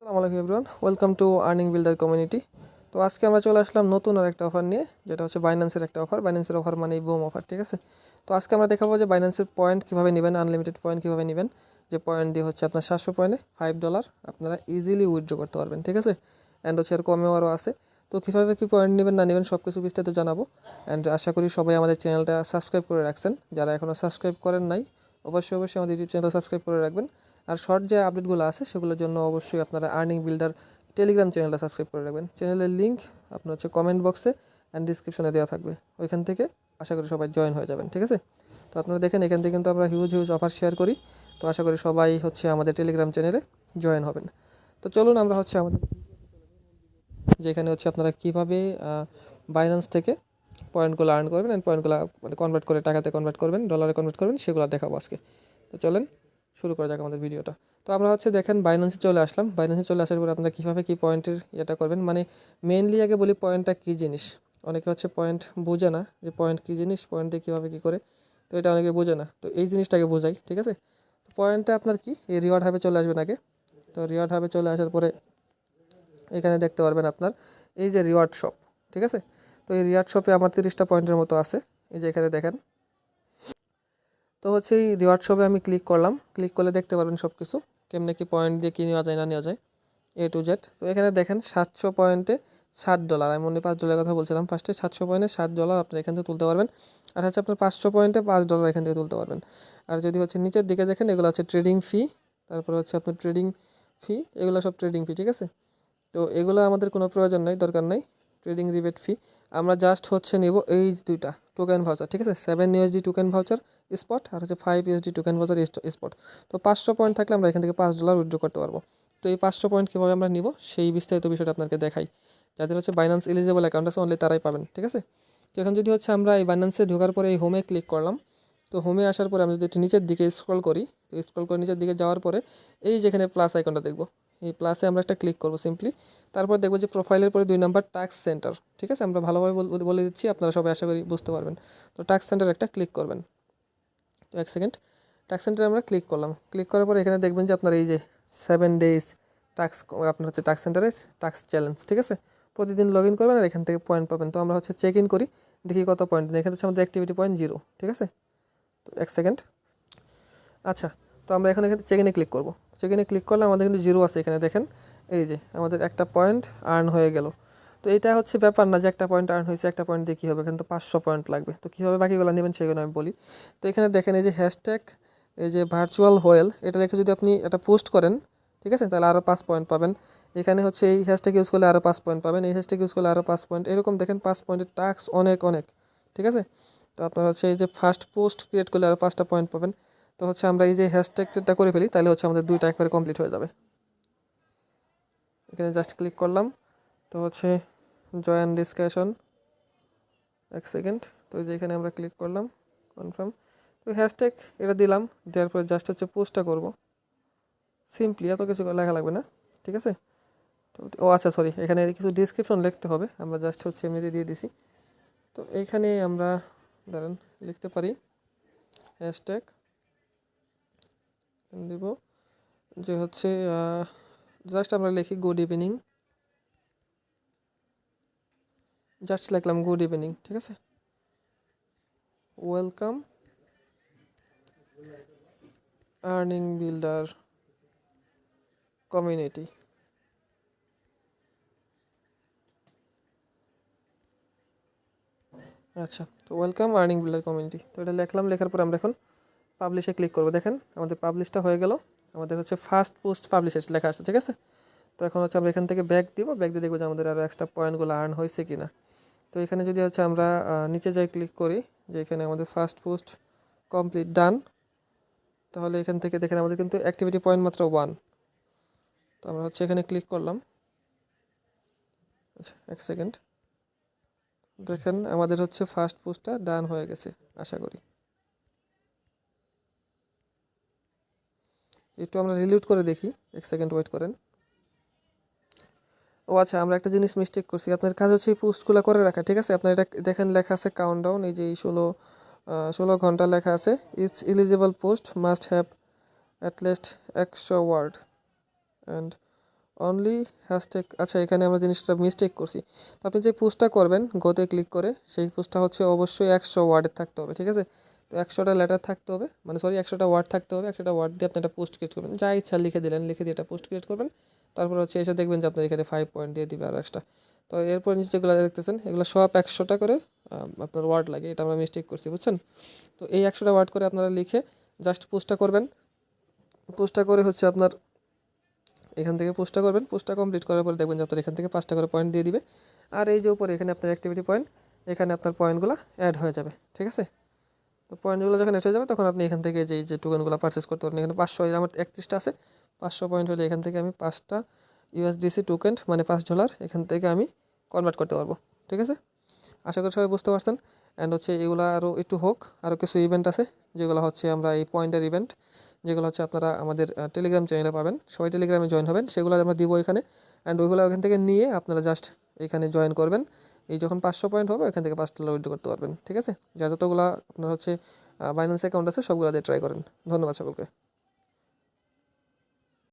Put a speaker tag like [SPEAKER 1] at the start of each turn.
[SPEAKER 1] আসসালামু আলাইকুম everyone, welcome to earning builder community. তো আজকে আমরা চলে আসলাম নতুন আর একটা অফার নিয়ে, যেটা হচ্ছে বাইন্যান্সের একটা অফার। বাইন্যান্সের অফার মানে বুম অফার, ঠিক আছে। তো আজকে আমরা দেখাবো যে বাইন্যান্সের পয়েন্ট কীভাবে নেবেন, আনলিমিটেড পয়েন্ট কীভাবে নেবেন। যে পয়েন্ট দিয়ে হচ্ছে আপনার 700 পয়েন্টে $5 আপনারা ইজিলি উইথড্র করতে পারবেন, ঠিক আছে। অ্যান্ড হচ্ছে আর কমেও আরও আছে। তো কীভাবে কী পয়েন্ট নেবেন না নেবেন সব কিছু বিস্তারিত জানাবো। অ্যান্ড আশা করি সবাই আমাদের চ্যানেলটা সাবস্ক্রাইব করে রাখছেন। যারা এখনও সাবস্ক্রাইব করেন নাই, অবশ্যই আমাদের ইউটিউব চ্যানেলটা সাবস্ক্রাইব করে রাখবেন। আর শর্ট যে আপডেটগুলো আছে সেগুলোর জন্য অবশ্যই আপনারা আর্নিং বিল্ডার টেলিগ্রাম চ্যানেলটা সাবস্ক্রাইব করে রাখবেন। চ্যানেলের লিঙ্ক আপনার হচ্ছে কমেন্ট বক্সে অ্যান্ড ডিসক্রিপশনে দেওয়া থাকবে, ওইখান থেকে আশা করি সবাই জয়েন হয়ে যাবেন, ঠিক আছে। তো আপনারা দেখেন এখান থেকে কিন্তু আমরা হিউজ অফার শেয়ার করি। তো আশা করি সবাই হচ্ছে আমাদের টেলিগ্রাম চ্যানেলে জয়েন হবেন। তো চলুন আমরা হচ্ছে আমাদের যেখানে হচ্ছে আপনারা কীভাবে বাইন্যান্স থেকে পয়েন্টগুলো আর্ন করবেন অ্যান্ড পয়েন্টগুলো মানে কনভার্ট করে টাকাতে কনভার্ট করবেন, ডলারে কনভার্ট করবেন, সেগুলো দেখাবো আজকে। তো চলেন শুরু করা যাক আমাদের ভিডিওটা। তো আমরা হচ্ছে দেখেন বাইন্যান্সে চলে আসলাম। বাইন্যান্সে চলে আসার পরে আপনারা কীভাবে কী পয়েন্টের এটা করবেন, মানে মেইনলি আগে বলি পয়েন্টটা কী জিনিস। অনেকে হচ্ছে পয়েন্ট বোঝে না যে পয়েন্ট কী জিনিস, পয়েন্ট দিয়ে কীভাবে কী করে। তো এটা অনেকে বোঝে না, তো এই জিনিসটাকে বোঝাই, ঠিক আছে। তো পয়েন্টটা আপনার কি, এই রিওয়ার্ড হাবে চলে আসবেন আগে। তো রিওয়ার্ড হাবে চলে আসার পরে এখানে দেখতে পারবেন আপনার এই যে রিওয়ার্ড শপ, ঠিক আছে। তো এই রিওয়ার্ড শপে আমার 30টা পয়েন্টের মতো আছে, এই যে এখানে দেখেন। তো হচ্ছে এই রিওয়ার্ড শপে আমি ক্লিক করলাম। ক্লিক করলে দেখতে পারবেন সব কিছু কেমনে কি পয়েন্ট দিয়ে কী নেওয়া যায় না নেওয়া যায়, A to Z। তো এখানে দেখেন 700 পয়েন্টে $7। আমি অনলি $5 কথা বলছিলাম ফার্স্টে। 700 পয়েন্টে $7 আপনি এখান থেকে তুলতে পারবেন। আর হচ্ছে আপনার 500 পয়েন্টে $5 এখান থেকে তুলতে পারবেন। আর যদি হচ্ছে নিচের দিকে দেখেন, এগুলো হচ্ছে ট্রেডিং ফি, তারপরে হচ্ছে আপনার ট্রেডিং ফি, এগুলো সব ট্রেডিং ফি, ঠিক আছে। তো এগুলো আমাদের কোনো প্রয়োজন নাই, দরকার নাই। ট্রেডিং রিবেট ফি আমরা জাস্ট হচ্ছে নেব এই দুইটা টোকেন ভাউচার, ঠিক আছে। 7 USD টোকেন ভাউচার স্পট, আর হচ্ছে 5 USD টোকেন ভাউচার স্পট। তো 500 পয়েন্ট থাকলে আমরা এখান থেকে $5 উইথড্র করতে পারবো। তো এই 500 পয়েন্ট কীভাবে আমরা নিব সেই বিস্তারিত বিষয়টা আপনাকে দেখাই। যাদের হচ্ছে বাইন্যান্স এলিজেবল অ্যাকাউন্ট আছে অনলি তারাই পাবেন, ঠিক আছে। তো এখন যদি হচ্ছে আমরা এই বাইন্যান্সে ঢোকার পরে এই হোমে ক্লিক করলাম। তো হোমে আসার পরে আমরা যদি একটু নিচের দিকে স্ক্রল করি, তো স্ক্রল করে নিচের দিকে যাওয়ার পরে এই যেখানে প্লাস আইকনটা দেখবো, এই প্লাসে আমরা একটা ক্লিক করবো সিম্পলি। তারপর দেখবো যে প্রোফাইলের পরে 2 নাম্বার টাস্ক সেন্টার, ঠিক আছে। আমরা ভালোভাবে বলে দিচ্ছি, আপনারা সবাই আশা করি বুঝতে পারবেন। তো টাস্ক সেন্টার একটা ক্লিক করবেন। তো 1 সেকেন্ড, টাস্ক সেন্টারে আমরা ক্লিক করলাম। ক্লিক করার পর এখানে দেখবেন যে আপনার এই যে 7 ডেজ টাস্ক, আপনার হচ্ছে টাস্ক সেন্টারের টাস্ক চ্যালেঞ্জ, ঠিক আছে। প্রতিদিন লগ ইন করবেন আর এখান থেকে পয়েন্ট পাবেন। তো আমরা হচ্ছে চেক ইন করি, দেখি কত পয়েন্ট। এখানে হচ্ছে আমাদের অ্যাক্টিভিটি পয়েন্ট 0, ঠিক আছে। তো 1 সেকেন্ড, আচ্ছা। তো আমরা এখানে চেক ইনে ক্লিক করবো। চেক ইনে ক্লিক করলে আমাদের কিন্তু 0 আছে এখানে দেখেন। এই যে আমাদের একটা পয়েন্ট আর্ন হয়ে গেল। তো এটা হচ্ছে ব্যাপার না যে একটা পয়েন্ট আর্ন হয়েছে, একটা পয়েন্ট দিয়ে কী হবে, এখানে তো 500 পয়েন্ট লাগবে। তো কীভাবে বাকিগুলো নেবেন সেগুলো আমি বলি। তো এখানে দেখেন এই যে হ্যাশট্যাগ, এই যে ভার্চুয়াল হোয়েল, এটা লিখে যদি আপনি এটা পোস্ট করেন, ঠিক আছে, তাহলে আরও 5 পয়েন্ট পাবেন। এখানে হচ্ছে এই হ্যাশট্যাগ ইউজ করলে আরও 5 পয়েন্ট পাবেন, এই হ্যাশট্যাগ ইউজ করলে আরও 5 পয়েন্ট, এরকম দেখেন 5 পয়েন্টের টাস্ক অনেক অনেক, ঠিক আছে। তো আপনার হচ্ছে এই যে ফার্স্ট পোস্ট ক্রিয়েট করলে আরও 5টা পয়েন্ট পাবেন। তো হচ্ছে আমরা এই যে হ্যাশট্যাগটা করে ফেলি, তাহলে হচ্ছে আমাদের 2টা একবারে কমপ্লিট হয়ে যাবে। এখানে জাস্ট ক্লিক করলাম। তো হচ্ছে জয়েন ডিসকাশন, 1 সেকেন্ড। তো এই যে এখানে আমরা ক্লিক করলাম কনফার্ম। তো হ্যাশট্যাগ এটা দিলাম, দেওয়ার পরে জাস্ট হচ্ছে পোস্টটা করব সিম্পলি, এত কিছু লেখা লাগবে না, ঠিক আছে। তো ও আচ্ছা সরি, এখানে কিছু ডিসক্রিপশন লিখতে হবে, আমরা জাস্ট হচ্ছে এমনিতে দিয়ে দিছি। তো এইখানে আমরা ধরেন লিখতে পারি হ্যাশট্যাগ দিব যে হচ্ছে জাস্ট আমরা লিখি গুড ইভিনিং, জাস্ট লিখলাম গুড ইভিনিং, ঠিক আছে। Welcome earning builder community. আচ্ছা, তো ওয়েলকাম আর্নিং বিল্ডার কমিউনিটি, তো এটা লিখলাম। লেখার পর আমরা এখন পাবলিশে ক্লিক করবো। দেখেন আমাদের পাবলিশটা হয়ে গেল, আমাদের হচ্ছে ফার্স্ট পোস্ট পাবলিশ লেখা আসছে, ঠিক আছে। তো এখন হচ্ছে আমরা এখান থেকে ব্যাক দিব, ব্যাক দিয়ে দেখবো যে আমাদের আরও এক্সট্রা পয়েন্টগুলো আর্ন হয়েছে কি না। তো এখানে যদি হচ্ছে আমরা নিচে যাই ক্লিক করি, যে এখানে আমাদের ফার্স্ট পোস্ট কমপ্লিট ডান, তাহলে এখান থেকে দেখেন আমাদের কিন্তু অ্যাক্টিভিটি পয়েন্ট মাত্র 1। তো আমরা হচ্ছে এখানে ক্লিক করলাম। আচ্ছা 1 সেকেন্ড, দেখেন আমাদের হচ্ছে ফার্স্ট পোস্টটা ডান হয়ে গেছে আশা করি। একটু আমরা রিলোড করে দেখি, 1 সেকেন্ড ওয়েট করেন। ও আচ্ছা, আমরা একটা জিনিস মিস্টেক করছি। আপনার কাজ হচ্ছে এই পোস্টগুলো করে রাখা, ঠিক আছে। আপনার এটা দেখেন লেখা আছে কাউন্টডাউন, এই যে এই 16 ঘন্টা লেখা আছে। It's eligible post must have at least 100 word and only hashtag, আচ্ছা এখানে আমরা জিনিসটা মিস্টেক করছি। তো আপনি যে পোস্টটা করবেন গোতে ক্লিক করে, সেই পোস্টটা হচ্ছে অবশ্যই 100 ওয়ার্ডের থাকতে হবে, ঠিক আছে? তো 100টা লেটার থাকতে হবে, মানে সরি 100টা ওয়ার্ড থাকতে হবে। 100টা ওয়ার্ড দিয়ে আপনি একটা পোস্ট ক্রিয়েট করবেন, যা ইচ্ছা লিখে দিলেন, লিখে দিয়ে একটা পোস্ট ক্রিয়েট করবেন। তারপর হচ্ছে এসে দেখবেন যে আপনার এখানে 5 পয়েন্ট দিয়ে দিবে আরও এক্সট্রা। তো এরপর নিচে যেগুলো দেখতেছেন এগুলো সব 100টা করে আপনার ওয়ার্ড লাগে, এটা আমরা মিস্টেক করছি, বুঝছেন? তো এই 100টা ওয়ার্ড করে আপনারা লিখে জাস্ট পোস্টটা করবেন। পোস্টটা করে হচ্ছে আপনার এখান থেকে পোস্টটা করবেন। পোস্টটা কমপ্লিট করার পরে দেখবেন যে আপনার এখান থেকে 5টা করে পয়েন্ট দিয়ে দিবে। আর এই যে উপরে এখানে আপনার অ্যাক্টিভিটি পয়েন্ট, এখানে আপনার পয়েন্টগুলো অ্যাড হয়ে যাবে, ঠিক আছে? তো পয়েন্টগুলো যখন অ্যাড হয়ে যাবে তখন আপনি এখান থেকে যে টোকেনগুলো পারচেস করতে পারবেন। এখানে 500, আমার 31টা আছে, 500 পয়েন্ট হলে এখান থেকে আমি 5টা ইউএসডিসি টোকেন মানে $5 এখান থেকে আমি কনভার্ট করতে পারবো, ঠিক আছে? আশা করি সবাই বুঝতে পারছেন। অ্যান্ড হচ্ছে এগুলো আরও একটু হোক, আরও কিছু ইভেন্ট আছে যেগুলো হচ্ছে আমরা এই পয়েন্টের ইভেন্ট, যেগুলো হচ্ছে আপনারা আমাদের টেলিগ্রাম চ্যানেলে পাবেন। সবাই টেলিগ্রামে জয়েন হবেন, সেগুলো আমরা দিব এখানে। অ্যান্ড ওইগুলো ওখান থেকে নিয়ে আপনারা জাস্ট এখানে জয়েন করবেন। এই যখন 500 পয়েন্ট হবে এখান থেকে $5 উইথড্র করতে পারবেন, ঠিক আছে? যা যতগুলো আপনার হচ্ছে বাইন্যান্স অ্যাকাউন্ট আছে সবগুলো দিয়ে ট্রাই করেন। ধন্যবাদ সকলকে।